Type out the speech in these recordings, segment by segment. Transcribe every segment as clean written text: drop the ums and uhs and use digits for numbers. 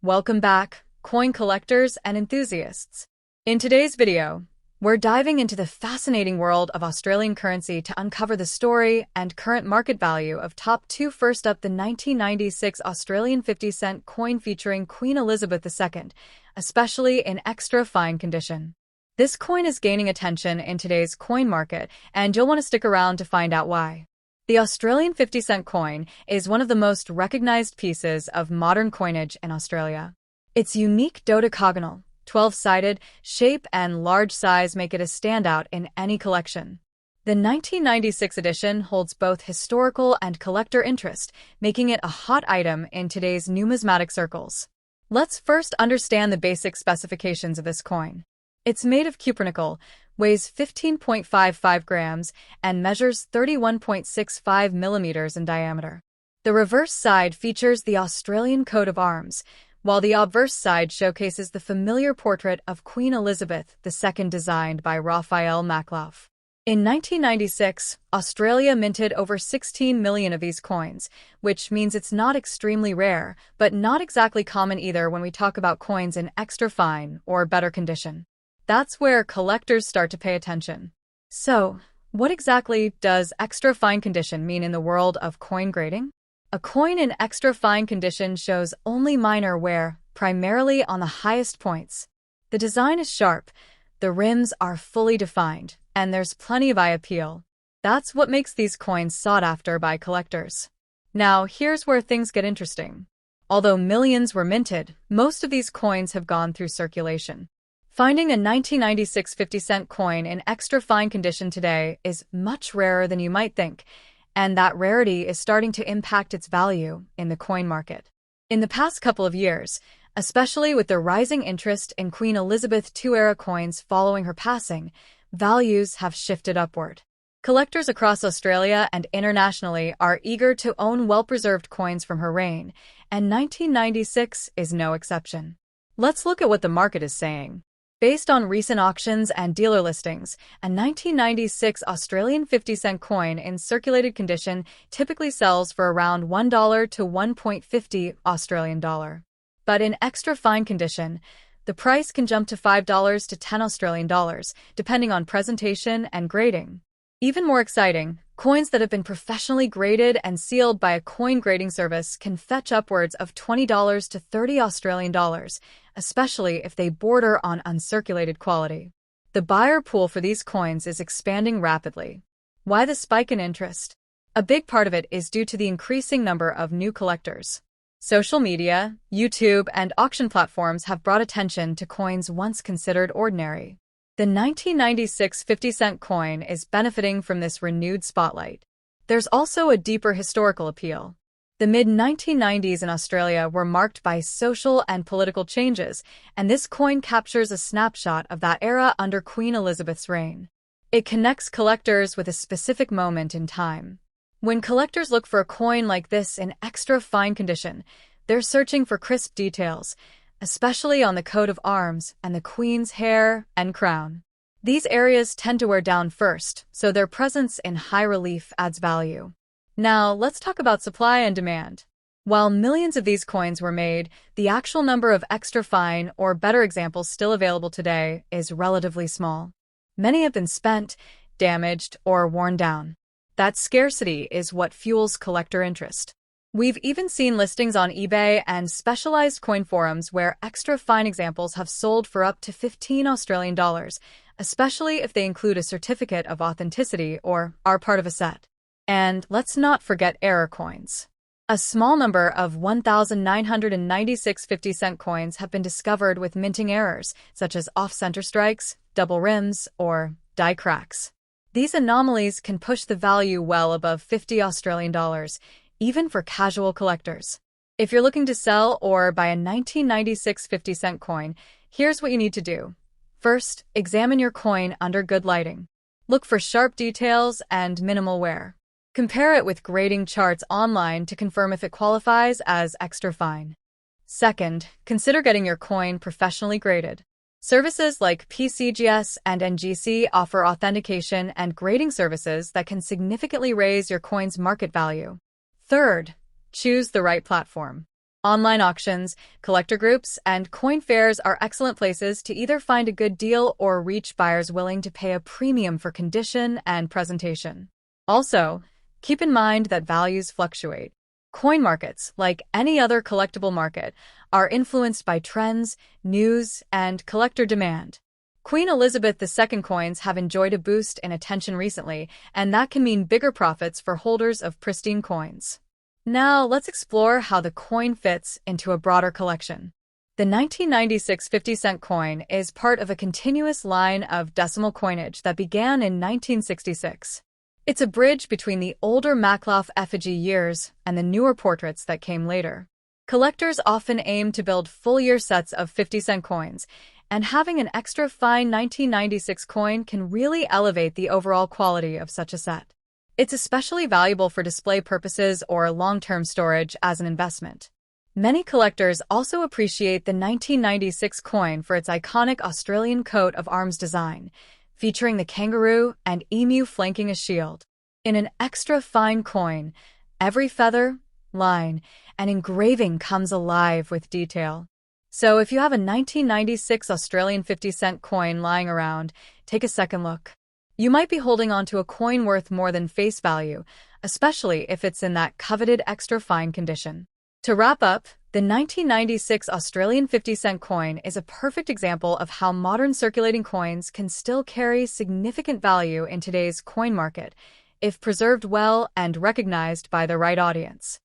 Welcome back, coin collectors and enthusiasts. In today's video, we're diving into the fascinating world of Australian currency to uncover the story and current market value of top two. First up, the 1996 Australian 50-cent coin featuring Queen Elizabeth II, especially in extra fine condition. This coin is gaining attention in today's coin market, and you'll want to stick around to find out why. The Australian 50-cent coin is one of the most recognized pieces of modern coinage in Australia. Its unique dodecagonal, 12-sided shape and large size make it a standout in any collection. The 1996 edition holds both historical and collector interest, making it a hot item in today's numismatic circles. Let's first understand the basic specifications of this coin. It's made of cupronickel, weighs 15.55 grams, and measures 31.65 millimeters in diameter. The reverse side features the Australian coat of arms, while the obverse side showcases the familiar portrait of Queen Elizabeth II designed by Raphael Makhlouf. In 1996, Australia minted over 16 million of these coins, which means it's not extremely rare, but not exactly common either when we talk about coins in extra fine or better condition. That's where collectors start to pay attention. So, what exactly does extra fine condition mean in the world of coin grading? A coin in extra fine condition shows only minor wear, primarily on the highest points. The design is sharp, the rims are fully defined, and there's plenty of eye appeal. That's what makes these coins sought after by collectors. Now, here's where things get interesting. Although millions were minted, most of these coins have gone through circulation. Finding a 1996 50-cent coin in extra fine condition today is much rarer than you might think, and that rarity is starting to impact its value in the coin market. In the past couple of years, especially with the rising interest in Queen Elizabeth II-era coins following her passing, values have shifted upward. Collectors across Australia and internationally are eager to own well-preserved coins from her reign, and 1996 is no exception. Let's look at what the market is saying. Based on recent auctions and dealer listings, a 1996 Australian 50-cent coin in circulated condition typically sells for around $1 to $1.50 Australian dollar. But in extra fine condition, the price can jump to $5 to $10 Australian dollars, depending on presentation and grading. Even more exciting, coins that have been professionally graded and sealed by a coin grading service can fetch upwards of $20 to $30 Australian dollars, especially if they border on uncirculated quality. The buyer pool for these coins is expanding rapidly. Why the spike in interest? A big part of it is due to the increasing number of new collectors. Social media, YouTube, and auction platforms have brought attention to coins once considered ordinary. The 1996 50-cent coin is benefiting from this renewed spotlight. There's also a deeper historical appeal. The mid-1990s in Australia were marked by social and political changes, and this coin captures a snapshot of that era under Queen Elizabeth's reign. It connects collectors with a specific moment in time. When collectors look for a coin like this in extra fine condition, they're searching for crisp details, especially on the coat of arms and the Queen's hair and crown. These areas tend to wear down first, so their presence in high relief adds value. Now, let's talk about supply and demand. While millions of these coins were made, the actual number of extra fine or better examples still available today is relatively small. Many have been spent, damaged, or worn down. That scarcity is what fuels collector interest. We've even seen listings on eBay and specialized coin forums where extra fine examples have sold for up to $15 Australian dollars, especially if they include a certificate of authenticity or are part of a set. And let's not forget error coins. A small number of 1,996 50-cent coins have been discovered with minting errors, such as off-center strikes, double rims, or die cracks. These anomalies can push the value well above $50 Australian dollars, even for casual collectors. If you're looking to sell or buy a 1996 50-cent coin, here's what you need to do. First, examine your coin under good lighting. Look for sharp details and minimal wear. Compare it with grading charts online to confirm if it qualifies as extra fine. Second, consider getting your coin professionally graded. Services like PCGS and NGC offer authentication and grading services that can significantly raise your coin's market value. Third, choose the right platform. Online auctions, collector groups, and coin fairs are excellent places to either find a good deal or reach buyers willing to pay a premium for condition and presentation. Also, keep in mind that values fluctuate. Coin markets, like any other collectible market, are influenced by trends, news, and collector demand. Queen Elizabeth II coins have enjoyed a boost in attention recently, and that can mean bigger profits for holders of pristine coins. Now, let's explore how the coin fits into a broader collection. The 1996 50-cent coin is part of a continuous line of decimal coinage that began in 1966. It's a bridge between the older Maklauf effigy years and the newer portraits that came later. Collectors often aim to build full-year sets of 50-cent coins, and having an extra fine 1996 coin can really elevate the overall quality of such a set. It's especially valuable for display purposes or long-term storage as an investment. Many collectors also appreciate the 1996 coin for its iconic Australian coat of arms design, featuring the kangaroo and emu flanking a shield. In an extra fine coin, every feather, line, and engraving comes alive with detail. So if you have a 1996 Australian 50-cent coin lying around, take a second look. You might be holding on to a coin worth more than face value, especially if it's in that coveted extra fine condition. To wrap up, the 1996 Australian 50-cent coin is a perfect example of how modern circulating coins can still carry significant value in today's coin market, if preserved well and recognized by the right audience.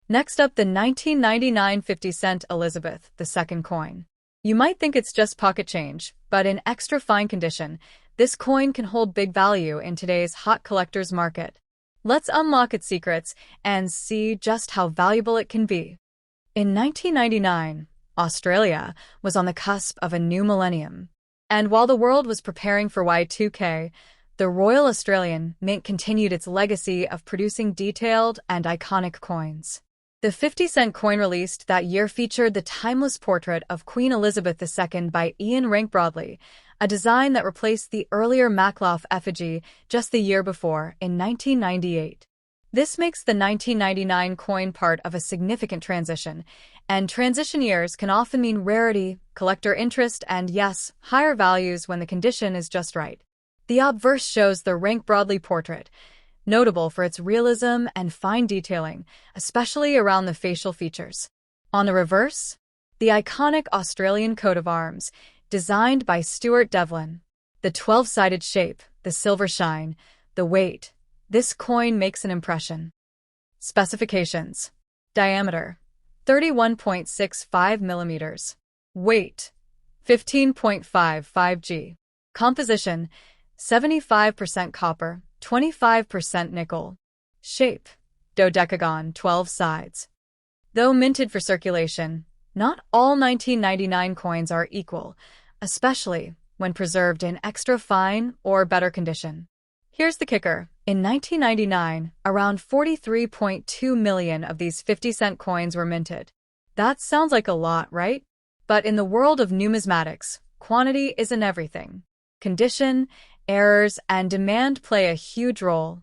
Next up, the 1999 50-cent Elizabeth II coin. You might think it's just pocket change, but in extra fine condition, this coin can hold big value in today's hot collector's market. Let's unlock its secrets and see just how valuable it can be. In 1999, Australia was on the cusp of a new millennium. And while the world was preparing for Y2K, the Royal Australian Mint continued its legacy of producing detailed and iconic coins. The 50-cent coin released that year featured the timeless portrait of Queen Elizabeth II by Ian Rank Broadley, a design that replaced the earlier Maklauf effigy just the year before, in 1998. This makes the 1999 coin part of a significant transition, and transition years can often mean rarity, collector interest, and yes, higher values when the condition is just right. The obverse shows the Rank Broadley portrait, notable for its realism and fine detailing, especially around the facial features. On the reverse, the iconic Australian coat of arms, designed by Stuart Devlin. The 12-sided shape, the silver shine, the weight. This coin makes an impression. Specifications: diameter, 31.65 millimeters. Weight, 15.55 g. Composition, 75% copper, 25% nickel. Shape, dodecagon, 12 sides. Though minted for circulation, not all 1999 coins are equal, especially when preserved in extra fine or better condition. Here's the kicker. In 1999, around 43.2 million of these 50-cent coins were minted. That sounds like a lot, right? But in the world of numismatics, quantity isn't everything. Condition, errors, and demand play a huge role.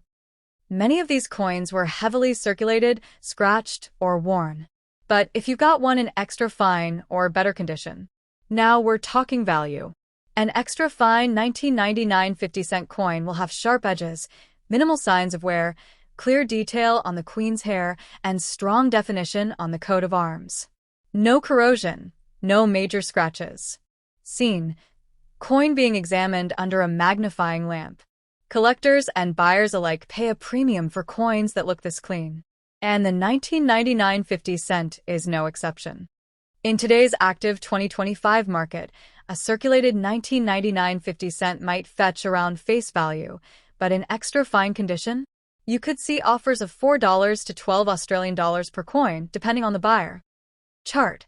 Many of these coins were heavily circulated, scratched, or worn. But if you got one in extra fine or better condition, now we're talking value. An extra fine 1999 50-cent coin will have sharp edges, minimal signs of wear, clear detail on the Queen's hair, and strong definition on the coat of arms. No corrosion, no major scratches. Scene: coin being examined under a magnifying lamp. Collectors and buyers alike pay a premium for coins that look this clean. And the 1999 50-cent is no exception. In today's active 2025 market, a circulated 1999 50-cent might fetch around face value, but in extra fine condition, you could see offers of $4 to $12 Australian dollars per coin, depending on the buyer. Chart: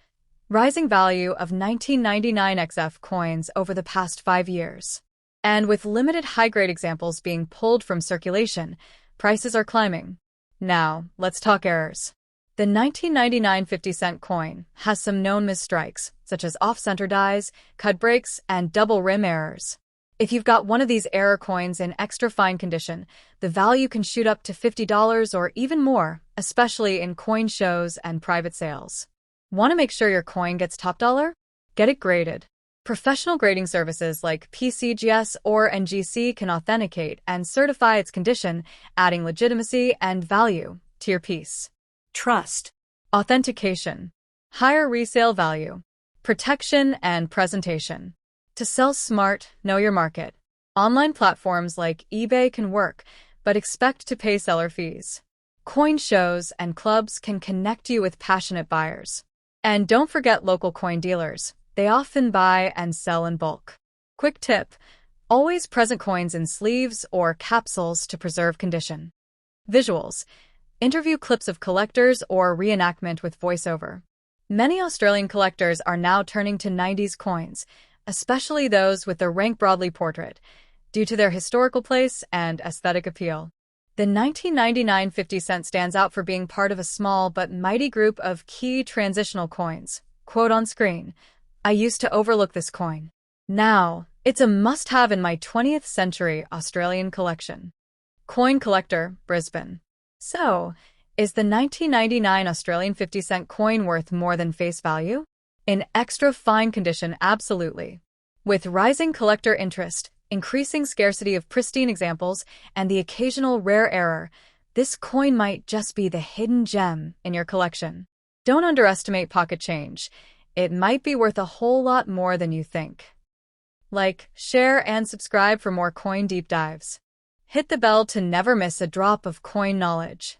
rising value of 1999 XF coins over the past 5 years. And with limited high-grade examples being pulled from circulation, prices are climbing. Now, let's talk errors. The 1999 50-cent coin has some known misstrikes, such as off-center dies, cut breaks, and double rim errors. If you've got one of these error coins in extra fine condition, the value can shoot up to $50 or even more, especially in coin shows and private sales. Want to make sure your coin gets top dollar? Get it graded. Professional grading services like PCGS or NGC can authenticate and certify its condition, adding legitimacy and value to your piece. Trust. Authentication. Higher resale value. Protection and presentation. To sell smart, know your market. Online platforms like eBay can work, but expect to pay seller fees. Coin shows and clubs can connect you with passionate buyers. And don't forget local coin dealers. They often buy and sell in bulk. Quick tip: always present coins in sleeves or capsules to preserve condition. Visuals. Interview clips of collectors or reenactment with voiceover. Many Australian collectors are now turning to 90s coins, especially those with the rank broadly portrait, due to their historical place and aesthetic appeal. The 1999 50 cent stands out for being part of a small but mighty group of key transitional coins. Quote on screen: "I used to overlook this coin. Now, it's a must-have in my 20th century Australian collection." Coin collector, Brisbane. So, is the 1999 Australian 50 cent coin worth more than face value? In extra fine condition, absolutely. With rising collector interest, increasing scarcity of pristine examples, and the occasional rare error, this coin might just be the hidden gem in your collection. Don't underestimate pocket change. It might be worth a whole lot more than you think. Like, share, and subscribe for more coin deep dives. Hit the bell to never miss a drop of coin knowledge.